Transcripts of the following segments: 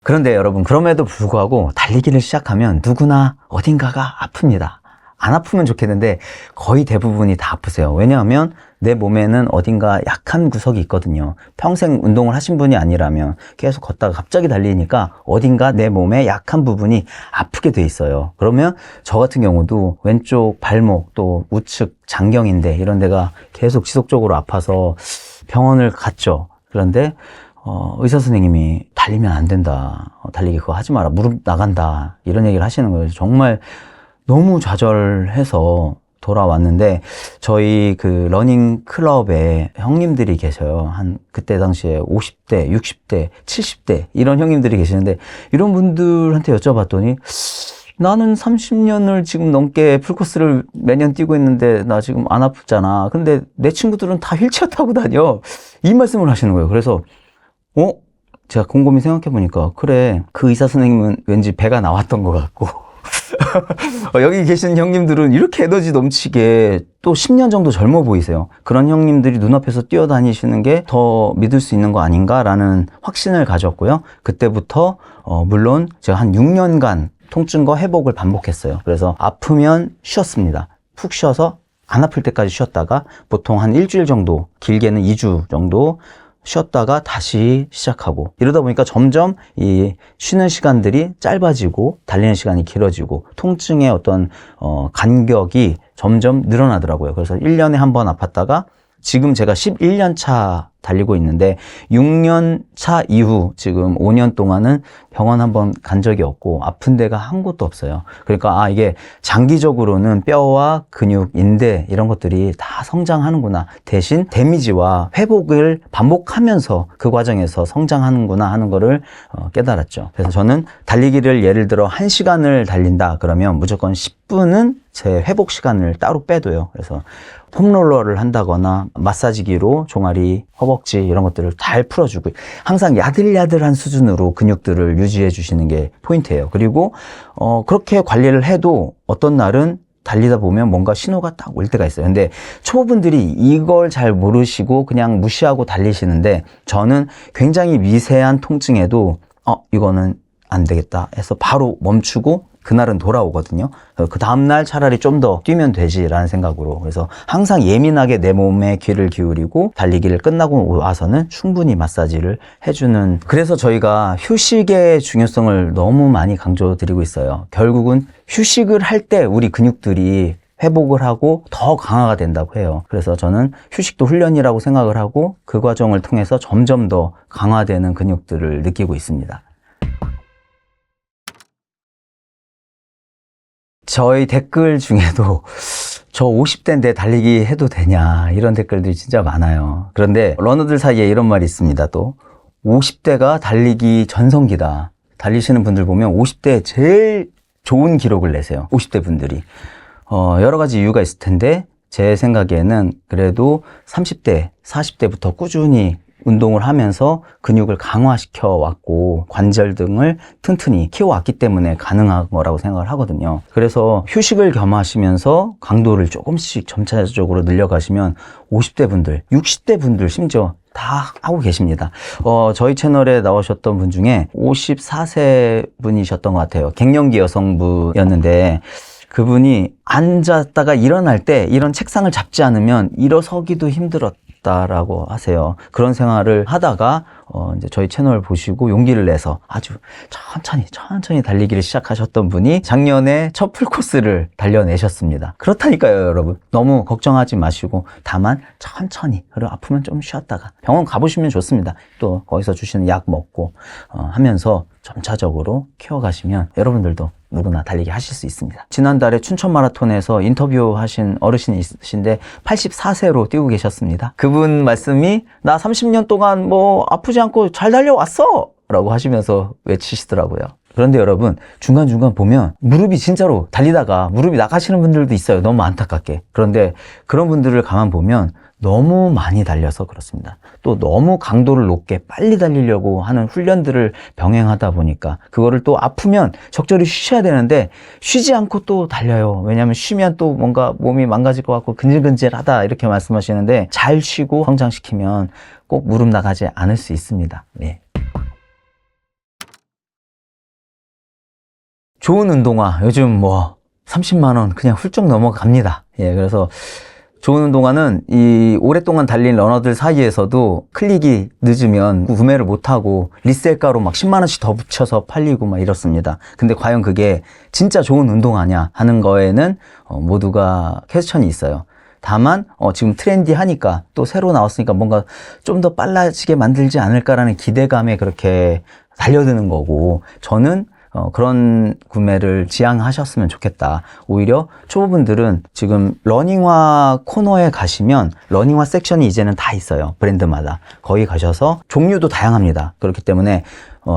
그런데 여러분, 그럼에도 불구하고 달리기를 시작하면 누구나 어딘가가 아픕니다. 안 아프면 좋겠는데 거의 대부분이 다 아프세요. 왜냐하면 내 몸에는 어딘가 약한 구석이 있거든요. 평생 운동을 하신 분이 아니라면 계속 걷다가 갑자기 달리니까 어딘가 내 몸에 약한 부분이 아프게 돼 있어요. 그러면 저 같은 경우도 왼쪽 발목 또 우측 장경인대 이런 데가 계속 지속적으로 아파서 병원을 갔죠. 그런데 의사 선생님이 달리면 안 된다. 달리기 그거 하지 마라. 무릎 나간다. 이런 얘기를 하시는 거예요. 정말 너무 좌절해서 돌아왔는데 저희 그 러닝 클럽에 형님들이 계셔요. 한 그때 당시에 50대, 60대, 70대 이런 형님들이 계시는데 이런 분들한테 여쭤봤더니 나는 30년을 지금 넘게 풀코스를 매년 뛰고 있는데 나 지금 안 아프잖아. 근데 내 친구들은 다 휠체어 타고 다녀. 이 말씀을 하시는 거예요. 그래서 제가 곰곰이 생각해 보니까 그래, 그 의사 선생님은 왠지 배가 나왔던 것 같고 여기 계신 형님들은 이렇게 에너지 넘치게 또 10년 정도 젊어 보이세요. 그런 형님들이 눈앞에서 뛰어다니시는 게 더 믿을 수 있는 거 아닌가라는 확신을 가졌고요. 그때부터 물론 제가 한 6년간 통증과 회복을 반복했어요. 그래서 아프면 쉬었습니다. 푹 쉬어서 안 아플 때까지 쉬었다가 보통 한 일주일 정도, 길게는 2주 정도 쉬었다가 다시 시작하고, 이러다 보니까 점점 이 쉬는 시간들이 짧아지고 달리는 시간이 길어지고 통증의 어떤 간격이 점점 늘어나더라고요. 그래서 1년에 한 번 아팠다가 지금 제가 11년 차 달리고 있는데 6년 차 이후 지금 5년 동안은 병원 한번 간 적이 없고 아픈 데가 한 곳도 없어요. 그러니까 이게 장기적으로는 뼈와 근육, 인대 이런 것들이 다 성장하는구나. 대신 데미지와 회복을 반복하면서 그 과정에서 성장하는구나 하는 거를 깨달았죠. 그래서 저는 달리기를 예를 들어 1시간을 달린다 그러면 무조건 10분은 제 회복 시간을 따로 빼둬요. 그래서 폼롤러를 한다거나 마사지기로 종아리, 허벅지 이런 것들을 잘 풀어주고 항상 야들야들한 수준으로 근육들을 유지해 주시는 게 포인트예요. 그리고 그렇게 관리를 해도 어떤 날은 달리다 보면 뭔가 신호가 딱 올 때가 있어요. 근데 초보분들이 이걸 잘 모르시고 그냥 무시하고 달리시는데 저는 굉장히 미세한 통증에도 이거는 안 되겠다 해서 바로 멈추고 그날은 돌아오거든요. 그 다음날 차라리 좀 더 뛰면 되지라는 생각으로. 그래서 항상 예민하게 내 몸에 귀를 기울이고 달리기를 끝나고 와서는 충분히 마사지를 해주는, 그래서 저희가 휴식의 중요성을 너무 많이 강조드리고 있어요. 결국은 휴식을 할 때 우리 근육들이 회복을 하고 더 강화가 된다고 해요. 그래서 저는 휴식도 훈련이라고 생각을 하고 그 과정을 통해서 점점 더 강화되는 근육들을 느끼고 있습니다. 저희 댓글 중에도 저 50대인데 달리기 해도 되냐 이런 댓글들이 진짜 많아요. 그런데 러너들 사이에 이런 말이 있습니다. 또 50대가 달리기 전성기다. 달리시는 분들 보면 50대에 제일 좋은 기록을 내세요. 50대 분들이. 여러 가지 이유가 있을 텐데 제 생각에는 그래도 30대, 40대부터 꾸준히 운동을 하면서 근육을 강화시켜 왔고 관절 등을 튼튼히 키워왔기 때문에 가능한 거라고 생각을 하거든요. 그래서 휴식을 겸하시면서 강도를 조금씩 점차적으로 늘려가시면 50대 분들, 60대 분들 심지어 다 하고 계십니다. 저희 채널에 나오셨던 분 중에 54세 분이셨던 것 같아요. 갱년기 여성분이었는데 그분이 앉았다가 일어날 때 이런 책상을 잡지 않으면 일어서기도 힘들었다라고 하세요. 그런 생활을 하다가 이제 저희 채널을 보시고 용기를 내서 아주 천천히 달리기를 시작하셨던 분이 작년에 첫 풀코스를 달려내셨습니다. 그렇다니까요, 여러분. 너무 걱정하지 마시고 다만 천천히, 그리고 아프면 좀 쉬었다가 병원 가보시면 좋습니다. 또 거기서 주시는 약 먹고 하면서 점차적으로 키워가시면 여러분들도 누구나 달리기 하실 수 있습니다. 지난달에 춘천 마라톤에서 인터뷰하신 어르신이 있으신데 84세로 뛰고 계셨습니다. 그분 말씀이 나 30년 동안 뭐 아프지 않고 잘 달려왔어! 라고 하시면서 외치시더라고요. 그런데 여러분, 중간중간 보면 무릎이 진짜로 달리다가 무릎이 나가시는 분들도 있어요. 너무 안타깝게. 그런데 그런 분들을 가만 보면 너무 많이 달려서 그렇습니다. 또 너무 강도를 높게 빨리 달리려고 하는 훈련들을 병행하다 보니까 그거를 또 아프면 적절히 쉬셔야 되는데 쉬지 않고 또 달려요. 왜냐하면 쉬면 또 뭔가 몸이 망가질 것 같고 근질근질하다 이렇게 말씀하시는데 잘 쉬고 성장시키면 꼭 무릎 나가지 않을 수 있습니다. 네. 좋은 운동화 요즘 뭐 30만 원 그냥 훌쩍 넘어갑니다. 예, 그래서 좋은 운동화는 이 오랫동안 달린 러너들 사이에서도 클릭이 늦으면 구매를 못하고 리셀가로 막 10만 원씩 더 붙여서 팔리고 막 이렇습니다. 근데 과연 그게 진짜 좋은 운동화냐 하는 거에는 모두가 퀘스천이 있어요. 다만 지금 트렌디하니까 또 새로 나왔으니까 뭔가 좀 더 빨라지게 만들지 않을까라는 기대감에 그렇게 달려드는 거고, 저는 그런 구매를 지향하셨으면 좋겠다. 오히려 초보분들은 지금 러닝화 코너에 가시면 러닝화 섹션이 이제는 다 있어요. 브랜드마다. 거기 가셔서 종류도 다양합니다. 그렇기 때문에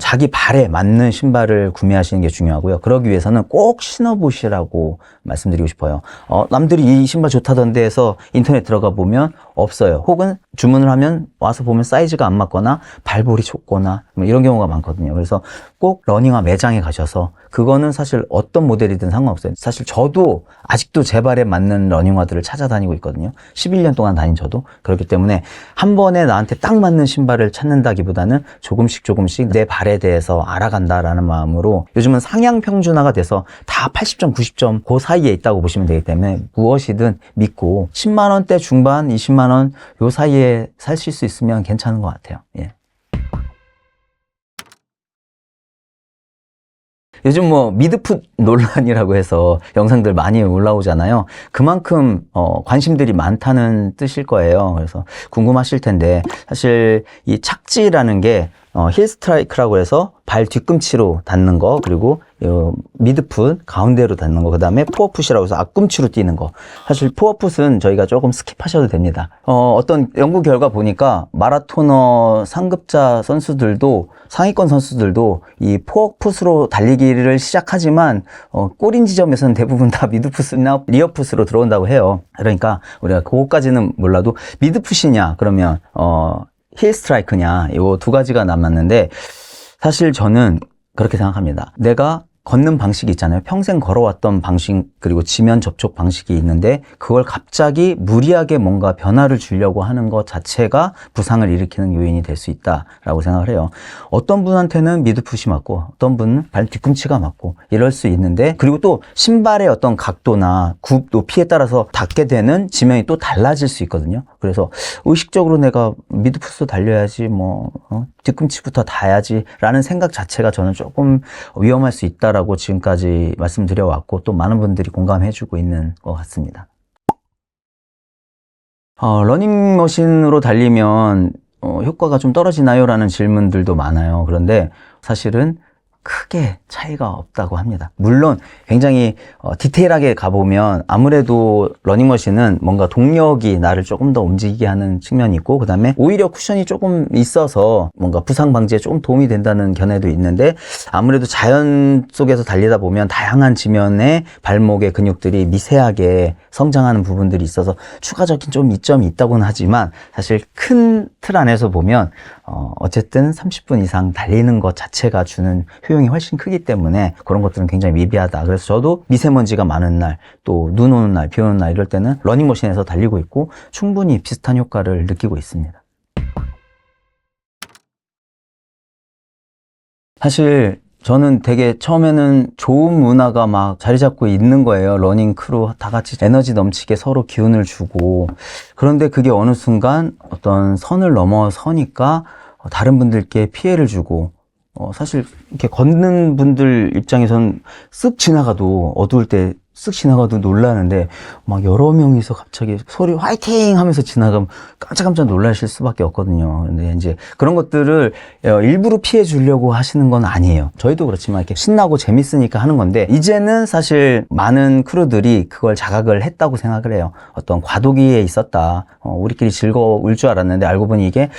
자기 발에 맞는 신발을 구매하시는 게 중요하고요. 그러기 위해서는 꼭 신어보시라고 말씀드리고 싶어요. 남들이 이 신발 좋다던데 해서 인터넷 들어가 보면 없어요. 혹은 주문을 하면 와서 보면 사이즈가 안 맞거나 발볼이 좁거나 뭐 이런 경우가 많거든요. 그래서 꼭 러닝화 매장에 가셔서, 그거는 사실 어떤 모델이든 상관없어요. 사실 저도 아직도 제 발에 맞는 러닝화들을 찾아다니고 있거든요. 11년 동안 다닌 저도. 그렇기 때문에 한 번에 나한테 딱 맞는 신발을 찾는다기보다는 조금씩 내 발에 대해서 알아간다라는 마음으로, 요즘은 상향 평준화가 돼서 다 80점, 90점 그 사이에 있다고 보시면 되기 때문에 무엇이든 믿고 10만 원대 중반, 20만 원 요 사이에 사실 수 있으면 괜찮은 것 같아요. 예. 요즘 뭐 미드풋 논란이라고 해서 영상들 많이 올라오잖아요. 그만큼 관심들이 많다는 뜻일 거예요. 그래서 궁금하실 텐데, 사실 이 착지라는 게 힐 스트라이크라고 해서 발 뒤꿈치로 닿는 거, 그리고 미드풋 가운데로 닿는 거, 그 다음에 포어풋이라고 해서 앞꿈치로 뛰는 거. 사실 포어풋은 저희가 조금 스킵하셔도 됩니다. 어떤 연구 결과 보니까 마라토너 상급자 선수들도, 상위권 선수들도 이 포어풋으로 달리기를 시작하지만 꼬린 지점에서는 대부분 다 미드풋이나 리어풋으로 들어온다고 해요. 그러니까 우리가 그거까지는 몰라도 미드풋이냐 그러면 힐 스트라이크냐, 이 두 가지가 남았는데, 사실 저는 그렇게 생각합니다. 내가 걷는 방식이 있잖아요. 평생 걸어왔던 방식, 그리고 지면 접촉 방식이 있는데 그걸 갑자기 무리하게 뭔가 변화를 주려고 하는 것 자체가 부상을 일으키는 요인이 될 수 있다라고 생각을 해요. 어떤 분한테는 미드풋이 맞고 어떤 분은 발 뒤꿈치가 맞고 이럴 수 있는데, 그리고 또 신발의 어떤 각도나 굽 높이에 따라서 닿게 되는 지면이 또 달라질 수 있거든요. 그래서 의식적으로 내가 미드풋으로 달려야지 뭐 뒤꿈치부터 닿아야지 라는 생각 자체가 저는 조금 위험할 수 있다라고 지금까지 말씀드려왔고, 또 많은 분들이 공감해주고 있는 것 같습니다. 러닝머신으로 달리면 효과가 좀 떨어지나요? 라는 질문들도 많아요. 그런데 사실은 크게 차이가 없다고 합니다. 물론 굉장히 디테일하게 가보면 아무래도 러닝머신은 뭔가 동력이 나를 조금 더 움직이게 하는 측면이 있고, 그 다음에 오히려 쿠션이 조금 있어서 뭔가 부상 방지에 조금 도움이 된다는 견해도 있는데, 아무래도 자연 속에서 달리다 보면 다양한 지면에 발목의 근육들이 미세하게 성장하는 부분들이 있어서 추가적인 좀 이점이 있다고는 하지만, 사실 큰 틀 안에서 보면 어쨌든 30분 이상 달리는 것 자체가 주는 효용이 훨씬 크기 때문에 그런 것들은 굉장히 미비하다. 그래서 저도 미세먼지가 많은 날, 또 눈 오는 날, 비 오는 날 이럴 때는 러닝머신에서 달리고 있고 충분히 비슷한 효과를 느끼고 있습니다. 사실 저는 되게 처음에는 좋은 문화가 막 자리 잡고 있는 거예요. 러닝 크루 다 같이 에너지 넘치게 서로 기운을 주고. 그런데 그게 어느 순간 어떤 선을 넘어서니까 다른 분들께 피해를 주고, 사실 이렇게 걷는 분들 입장에선 쓱 지나가도, 어두울 때 쓱 지나가도 놀라는데, 막 여러 명이서 갑자기 소리 화이팅 하면서 지나가면 깜짝깜짝 놀라실 수밖에 없거든요. 근데 이제 그런 것들을 일부러 피해 주려고 하시는 건 아니에요. 저희도 그렇지만 이렇게 신나고 재밌으니까 하는 건데, 이제는 사실 많은 크루들이 그걸 자각을 했다고 생각을 해요. 어떤 과도기에 있었다. 우리끼리 즐거울 줄 알았는데 알고 보니 이게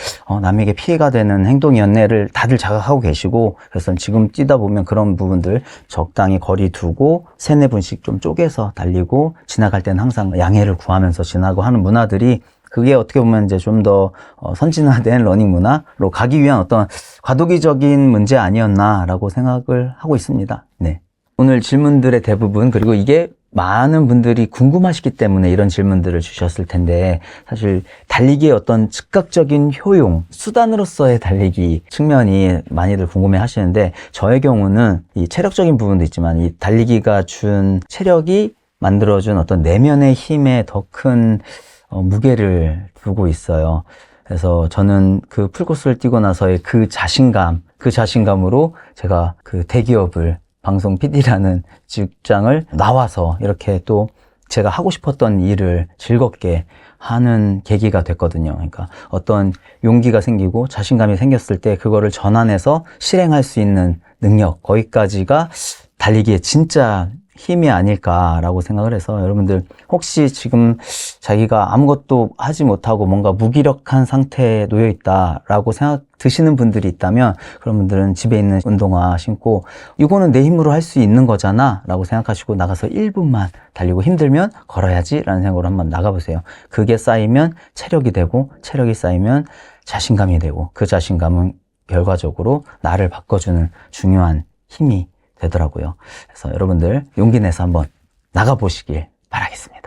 남에게 피해가 되는 행동이었네를 다들 자각하고 계시고, 그래서 지금 뛰다 보면 그런 부분들 적당히 거리 두고 3-4분씩 좀 쪼개서 달리고, 지나갈 때는 항상 양해를 구하면서 지나고 하는 문화들이, 그게 어떻게 보면 이제 좀 더 선진화된 러닝 문화로 가기 위한 어떤 과도기적인 문제 아니었나라고 생각을 하고 있습니다. 네. 오늘 질문들의 대부분, 그리고 이게 많은 분들이 궁금하시기 때문에 이런 질문들을 주셨을 텐데, 사실 달리기의 어떤 즉각적인 효용, 수단으로서의 달리기 측면이 많이들 궁금해 하시는데, 저의 경우는 이 체력적인 부분도 있지만 이 달리기가 준 체력이 만들어준 어떤 내면의 힘에 더 큰 무게를 두고 있어요. 그래서 저는 그 풀코스를 뛰고 나서의 그 자신감으로 제가 그 대기업을, 방송 PD라는 직장을 나와서 이렇게 또 제가 하고 싶었던 일을 즐겁게 하는 계기가 됐거든요. 그러니까 어떤 용기가 생기고 자신감이 생겼을 때 그거를 전환해서 실행할 수 있는 능력, 거기까지가 달리기의 진짜 힘이 아닐까라고 생각을 해서, 여러분들 혹시 지금 자기가 아무것도 하지 못하고 뭔가 무기력한 상태에 놓여 있다라고 드시는 분들이 있다면, 그런 분들은 집에 있는 운동화 신고 이거는 내 힘으로 할 수 있는 거잖아 라고 생각하시고 나가서 1분만 달리고, 힘들면 걸어야지 라는 생각으로 한번 나가보세요. 그게 쌓이면 체력이 되고, 체력이 쌓이면 자신감이 되고, 그 자신감은 결과적으로 나를 바꿔주는 중요한 힘이 되더라고요. 그래서 여러분들 용기 내서 한번 나가보시길 바라겠습니다.